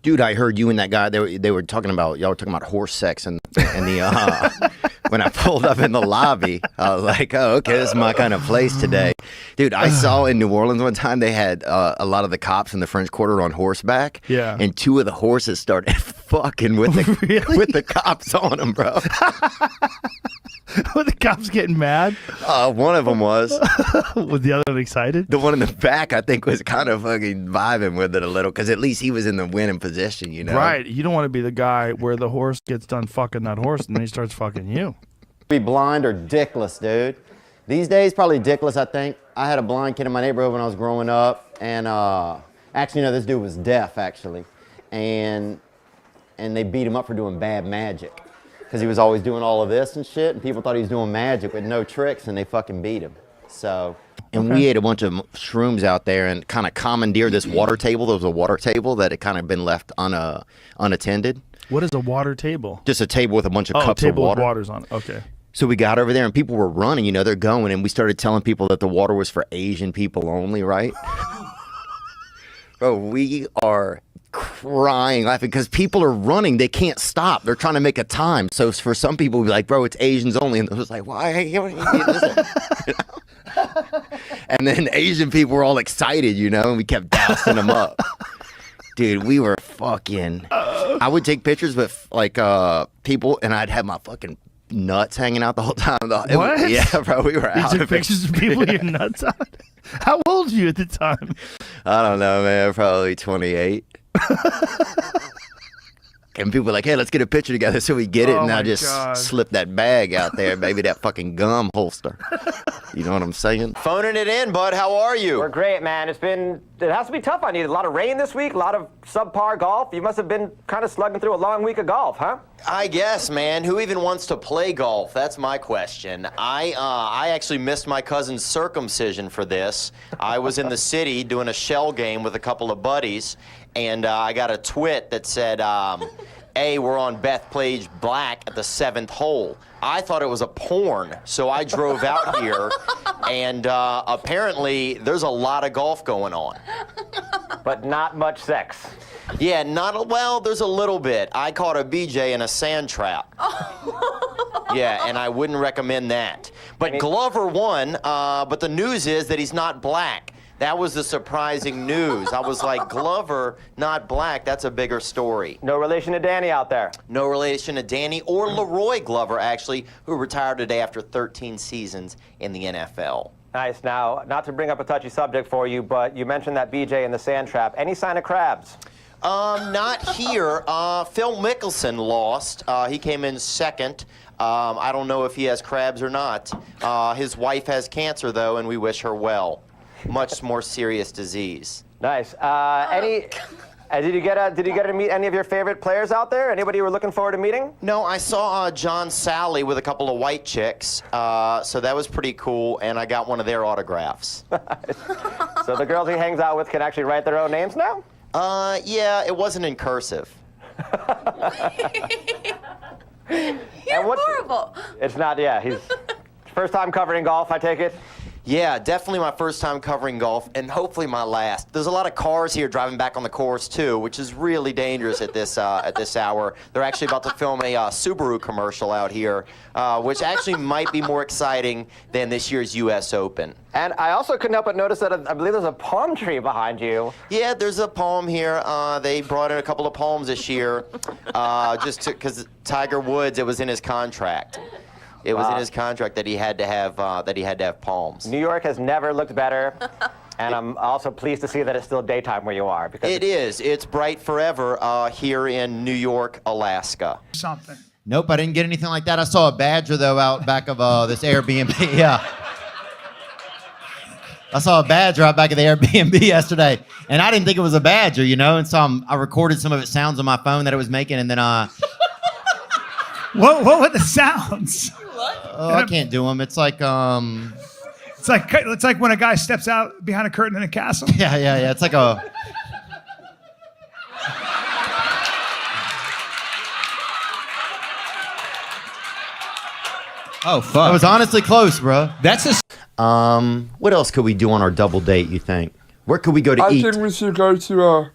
Dude, I heard you and that guy, they were talking about, y'all were talking about horse sex and the, when I pulled up in the lobby, I was like, oh, okay, this is my kind of place today. Dude, I saw in New Orleans one time, they had a lot of the cops in the French Quarter on horseback. Yeah. And 2 of the horses started fucking with with the cops on them, bro. Were the cops getting mad? One of them was. Was the other one excited? The one in the back, I think, was kind of fucking vibing with it a little, because at least he was in the winning position, you know? Right. You don't want to be the guy where the horse gets done fucking that horse and then he starts fucking you. Be blind or dickless, dude. These days, probably dickless, I think. I had a blind kid in my neighborhood when I was growing up, and actually, no, this dude was deaf, actually. And they beat him up for doing bad magic. Because he was always doing all of this and shit, and people thought he was doing magic with no tricks, and they fucking beat him. So. And we ate a bunch of shrooms out there and kind of commandeered this water table. There was a water table that had kind of been left unattended. What is a water table? Just a table with a bunch of cups table of water. with waters on it. Okay. So we got over there and people were running, you know, they're going, and we started telling people that the water was for Asian people only, right? Bro, we are crying, laughing, because people are running. They can't stop. They're trying to make a time. So for some people, we'd be like, bro, it's Asians only. And it was like, why? You know? And then Asian people were all excited, you know, and we kept dousing them up. Dude, we were fucking... I would take pictures with, like, people, and I'd have my fucking nuts hanging out the whole time. What? Yeah, bro, we were out You took of pictures of people with your nuts out? How old were you at the time? I don't know, man. Probably 28. And people were like, hey, let's get a picture together. So we get it, and I just slip that bag out there, maybe that fucking gum holster. You know what I'm saying? Phoning it in, bud. How are you? We're great, man. It has to be tough on you. A lot of rain this week, a lot of subpar golf. You must have been kind of slugging through a long week of golf, huh? I guess, man. Who even wants to play golf? That's my question. I actually missed my cousin's circumcision for this. I was in the city doing a shell game with a couple of buddies, and I got a twit that said, hey, we're on Bethpage Black at the 7th hole. I thought it was a porn, so I drove out here, and apparently there's a lot of golf going on. But not much sex. Yeah, well, there's a little bit. I caught a BJ in a sand trap. Yeah, and I wouldn't recommend that. But Glover won, but the news is that he's not black. That was the surprising news. I was like, Glover, not black, that's a bigger story. No relation to Danny out there. No relation to Danny or Leroy Glover, actually, who retired today after 13 seasons in the NFL. Nice. Now, not to bring up a touchy subject for you, but you mentioned that BJ in the sand trap. Any sign of crabs? Not here. Phil Mickelson lost. He came in second. I don't know if he has crabs or not. His wife has cancer, though, and we wish her well. Much more serious disease. Nice. Did you get to meet any of your favorite players out there? Anybody you were looking forward to meeting? No, I saw John Sally with a couple of white chicks, so that was pretty cool, and I got one of their autographs. So the girls he hangs out with can actually write their own names now? Yeah, it wasn't in cursive. You're horrible. It's not, yeah. He's first time covering golf, I take it? Yeah, definitely my first time covering golf, and hopefully my last. There's a lot of cars here driving back on the course, too, which is really dangerous at this hour. They're actually about to film a Subaru commercial out here, which actually might be more exciting than this year's U.S. Open. And I also couldn't help but notice that I believe there's a palm tree behind you. Yeah, there's a palm here. They brought in a couple of palms this year, just because Tiger Woods, it was in his contract. It was in his contract that he had to have palms. New York has never looked better, and I'm also pleased to see that it's still daytime where you are. Because it is. It's bright forever here in New York, Alaska. Something. Nope, I didn't get anything like that. I saw a badger though out back of this Airbnb. Yeah. I saw a badger out back of the Airbnb yesterday, and I didn't think it was a badger, you know. And so I recorded some of its sounds on my phone that it was making, and then What were the sounds? Oh, I can't do them. It's like It's like when a guy steps out behind a curtain in a castle. Yeah. It's like a. Oh fuck! It was honestly close, bro. That's a. What else could we do on our double date? You think? Where could we go to eat? I think we should go to a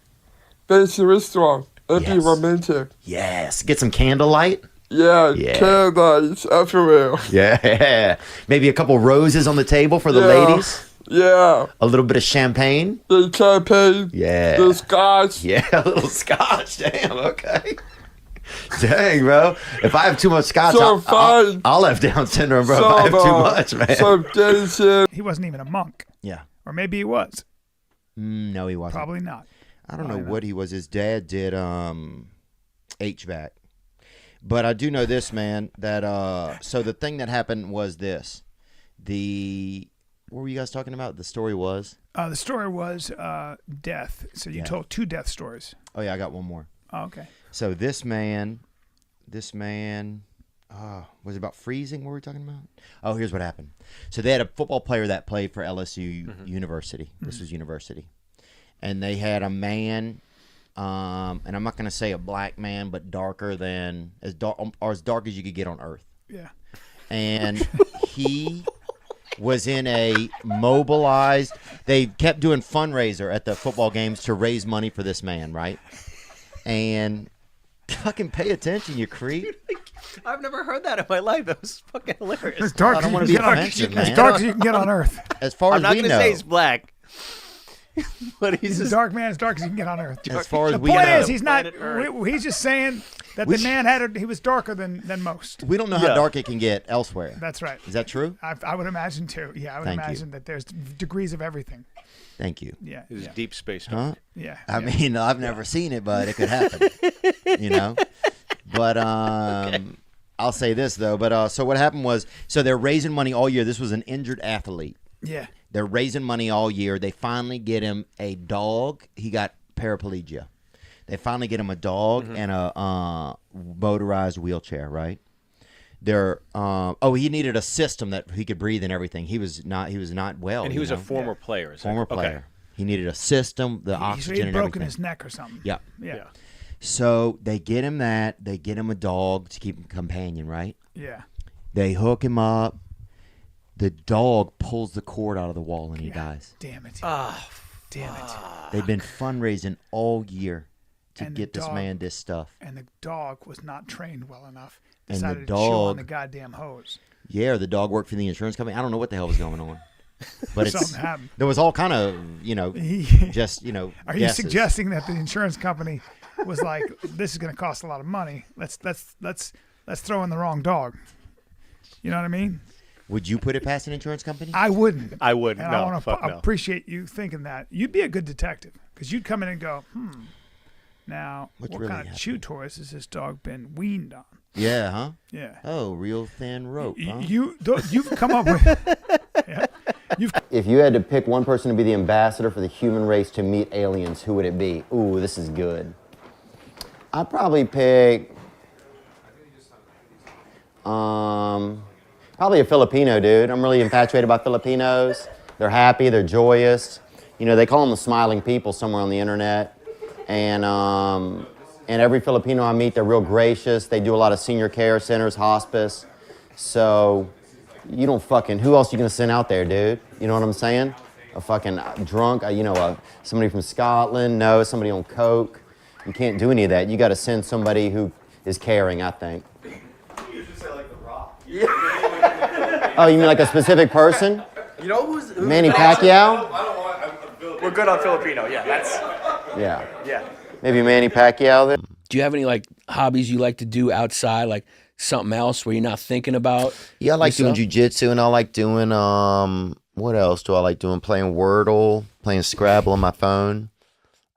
fancy restaurant. That'd be romantic. Yes. Get some candlelight. Yeah, Yeah. candlelights everywhere. Yeah. Maybe a couple roses on the table for the Yeah. ladies. Yeah. A little bit of champagne. The champagne. Yeah. The scotch. Yeah, a little scotch. Damn, okay. Dang, bro. If I have too much scotch, So fun. I'll have Down syndrome, bro. If I have too much, man. Some dancing. He wasn't even a monk. Yeah. Or maybe he was. No, he wasn't. Probably not. I don't know what he was. His dad did HVAC. But I do know this, man, that so the thing that happened was this. What were you guys talking about? The story was? The story was death. So you told 2 death stories. Oh, yeah, I got one more. Oh, okay. So this man, was it about freezing? What were we talking about? Oh, here's what happened. So they had a football player that played for LSU University. This was university. And they had a man, and I'm not going to say a black man, but darker than, as dark as you could get on Earth. Yeah. And he was in a mobilized, they kept doing fundraiser at the football games to raise money for this man, right? And fucking pay attention, you creep. I've never heard that in my life. That was fucking hilarious. As dark I as don't you want can to be get on offensive, man. as dark as you can get on Earth. As far I'm as not we going to know, say he's black. But he's He's just a dark man as dark as you can get on Earth. as far as The we point know, is, he's not. Planet Earth. He's just saying that the man he was darker than most. we don't know how dark it can get elsewhere. That's right. Is that true? I would imagine too. Yeah, I would Thank you. imagine that there's degrees of everything. Thank you. Yeah. It was Yeah. deep space. Huh? Yeah. I yeah. mean, I've never seen it, but it could happen. You know? But I'll say this though. But so what happened was, so they're raising money all year. This was an injured athlete. Yeah. They're raising money all year. They finally get him a dog. He got paraplegia. They finally get him a dog and a motorized wheelchair, right? They're he needed a system that he could breathe and everything. He was not well. And he was a former player. Is that- former okay. player. He needed a system, the So oxygen he'd and broken everything. his neck or something. Yeah. Yeah. So they get him that. They get him a dog to keep him companion, right? Yeah. They hook him up. The dog pulls the cord out of the wall and he dies. Damn it. Damn it. They've been fundraising all year to And the get this dog- man this stuff. And the dog was not trained well enough. And the Decided to chew on dog- the goddamn hose. Yeah, the dog worked for the insurance company. I don't know what the hell was going on. But Something happened. there was all kind of, just, Are you guesses. suggesting that the insurance company was like, this is going to cost a lot of money. Let's throw in the wrong dog. You know what I mean? Would you put it past an insurance company? I wouldn't. I wouldn't. And No, I want to fuck no. appreciate you thinking that. You'd be a good detective because you'd come in and go, now, What's what really kind of chew toys has this dog been weaned on? Yeah, huh? Yeah. Oh, real thin rope, huh? You've come up with. Yeah, If you had to pick one person to be the ambassador for the human race to meet aliens, who would it be? Ooh, this is good. I'd probably pick, probably a Filipino dude. I'm really infatuated by Filipinos. They're happy, they're joyous. You know, they call them the smiling people somewhere on the internet. And every Filipino I meet, they're real gracious. They do a lot of senior care centers, hospice. So you don't fucking, who else you gonna send out there, dude? You know what I'm saying? A fucking drunk, somebody from Scotland, no, somebody on coke. You can't do any of that. You gotta send somebody who is caring, I think. You should say like The Rock. Oh, you mean like a specific person? You know who's Manny Pacquiao? We're good on Filipino. Yeah, that's Yeah. Maybe Manny Pacquiao there? Do you have any like hobbies you like to do outside, like something else where you're not thinking about? Yeah, I like doing yourself? jujitsu, and I like doing what else do I like doing? Playing Wordle, playing Scrabble on my phone.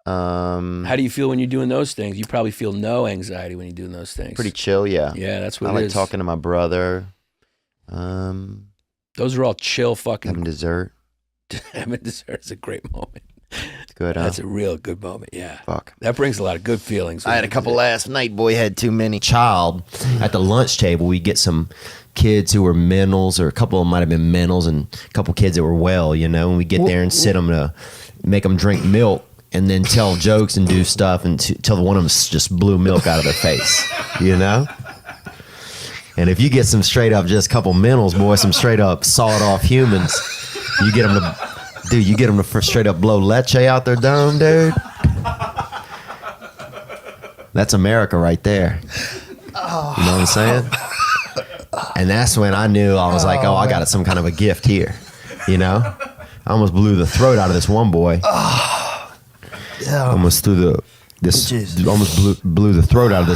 How do you feel when you're doing those things? You probably feel no anxiety when you're doing those things. Pretty chill, yeah. Yeah, that's what I it like is. talking to my brother. Those are all chill fucking. Having dessert. Having dessert is a great moment. It's good, huh? That's a real good moment. Yeah. Fuck. That brings a lot of good feelings. I had a couple last night. Boy, had too many. Child at the lunch table, we get some kids who were mentals, or a couple of them might have been mentals, and a couple kids that were well, and we get there and sit them to make them drink milk and then tell jokes and do stuff until one of them just blew milk out of their face, And if you get some straight up just couple mentals, boy, some straight up sawed off humans, you get them to straight up blow leche out their dome, dude. That's America right there. Oh. You know what I'm saying? And that's when I knew I was like, oh, I got some kind of a gift here. You know? I almost blew the throat out of this one boy. Almost blew the throat out of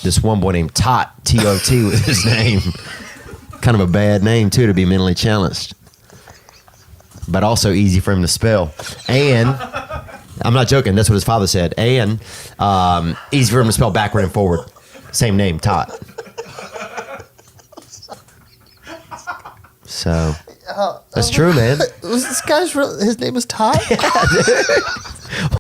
this one boy named Tot. T-O-T was his name. Kind of a bad name too to be mentally challenged, but also easy for him to spell. And I'm not joking. That's what his father said. And easy for him to spell backward and forward. Same name, Tot. So that's true, man. Was this guy's real? His name was Todd? Yeah, dude.